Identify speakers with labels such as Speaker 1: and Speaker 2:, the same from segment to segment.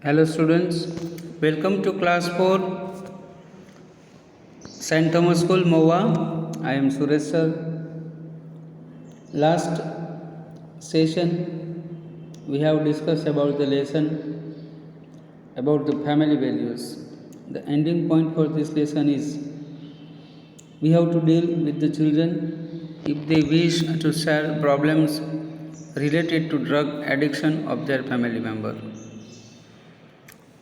Speaker 1: Hello students, welcome to class 4 St. Thomas School Moa. I am Suresh sir. Last session we have discussed about the lesson about the family values. The ending point for this lesson is we have to deal with the children if they wish to share problems related to drug addiction of their family member.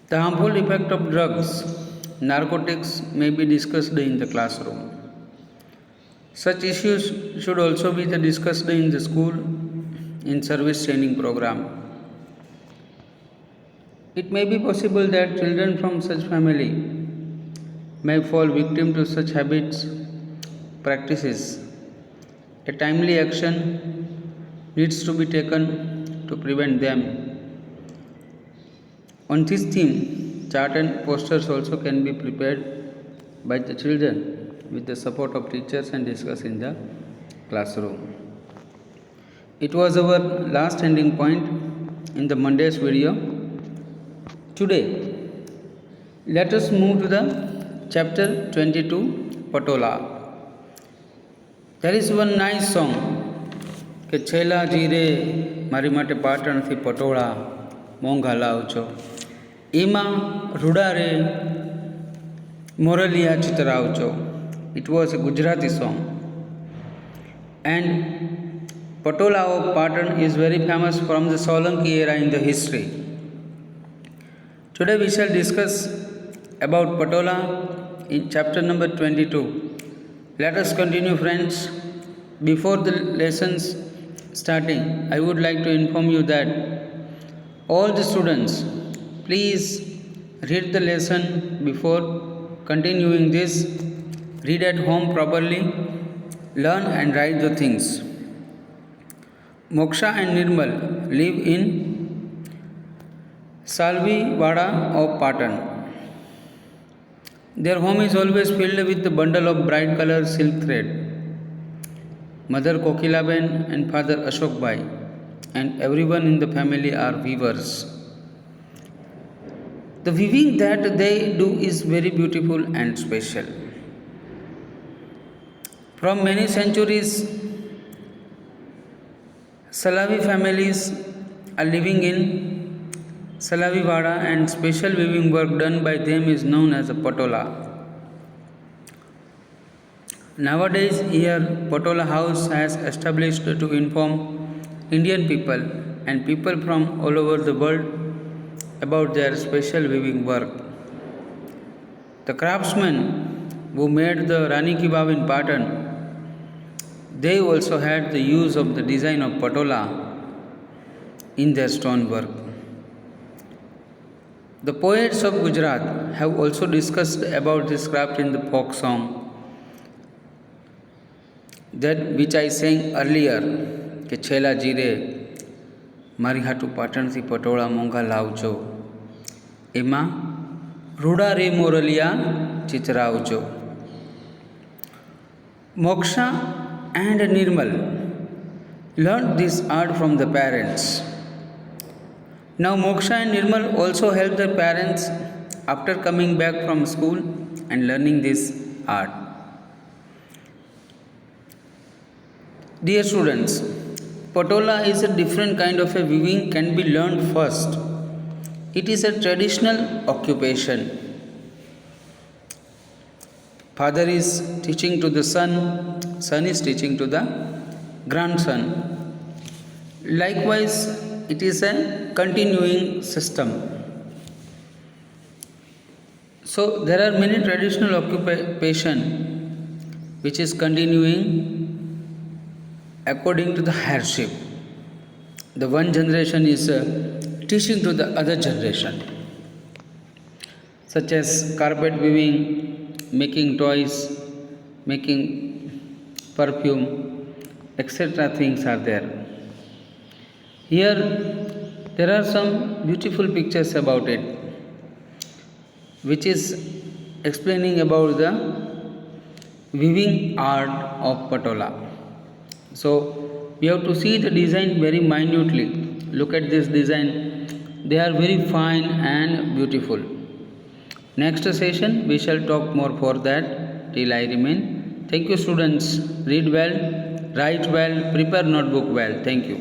Speaker 1: The harmful effect of drugs, narcotics may be discussed in the classroom. Such issues should also be discussed in the school in service training program. It may be possible that children from such family may fall victim to such habits, practices. A timely action needs to be taken to prevent them. On this theme, chart and posters also can be prepared by the children with the support of teachers and discussed in the classroom. It was our last ending point in the Monday's video. Today, let us move to the chapter 22, Patola. There is one nice song કે છેલા જીરે મારી માટે પાટણથી પટોળા મોંઘા લાવજો. એમાં રૂડા રે મોરલિયા ચિતરાવજો. It was a Gujarati song. And Patola of Patan is very famous from the Solanki era in the history. Today we shall discuss about Patola in chapter number 22. Let us continue, friends. Before the lessons starting, I would like to inform you that all the students, please read the lesson before continuing this. Read at home properly, learn and write the things. Moksha and Nirmal live in Salvi Vada of Patan. Their home is always filled with a bundle of bright colored silk thread. Mother Kokilaben and father Ashok Bhai and everyone in the family are weavers. The weaving that they do is very beautiful and special. From many centuries, Salavi families are living in Salavi Vada and special weaving work done by them is known as a Patola. Nowadays, here Patola House has established to inform Indian people and people from all over the world about their special weaving work. The craftsmen who made the Rani Ki Vav in Patan, they also had the use of the design of Patola in their stone work. The poets of Gujarat have also discussed about this craft in the folk song, that which I sang earlier, કે છેલા જીરે મારી હાટુ પાટણથી પટોળા મોંઘા લાવજો, એમાં રૂડા રે મોરલિયા ચિતરાવજો. Moksha and Nirmal learned this art from the parents. Now Moksha and Nirmal also help their parents after coming back from school and learning this art. Dear students, Patola is a different kind of a weaving can be learned first. It is a traditional occupation. Father is teaching to the son is teaching to the grandson. Likewise, it is a continuing system. So there are many traditional occupation which is continuing according to the hardship. The one generation is teaching to the other generation, such as carpet weaving, making toys, making perfume, etc. things are there. Here there are some beautiful pictures about it, which is explaining about the weaving art of Patola. So we have to see the design very minutely. Look at this design. They are very fine and beautiful. Next session we shall talk more for that. Till I remain. Thank you students. Read well, write well, prepare notebook well. Thank you.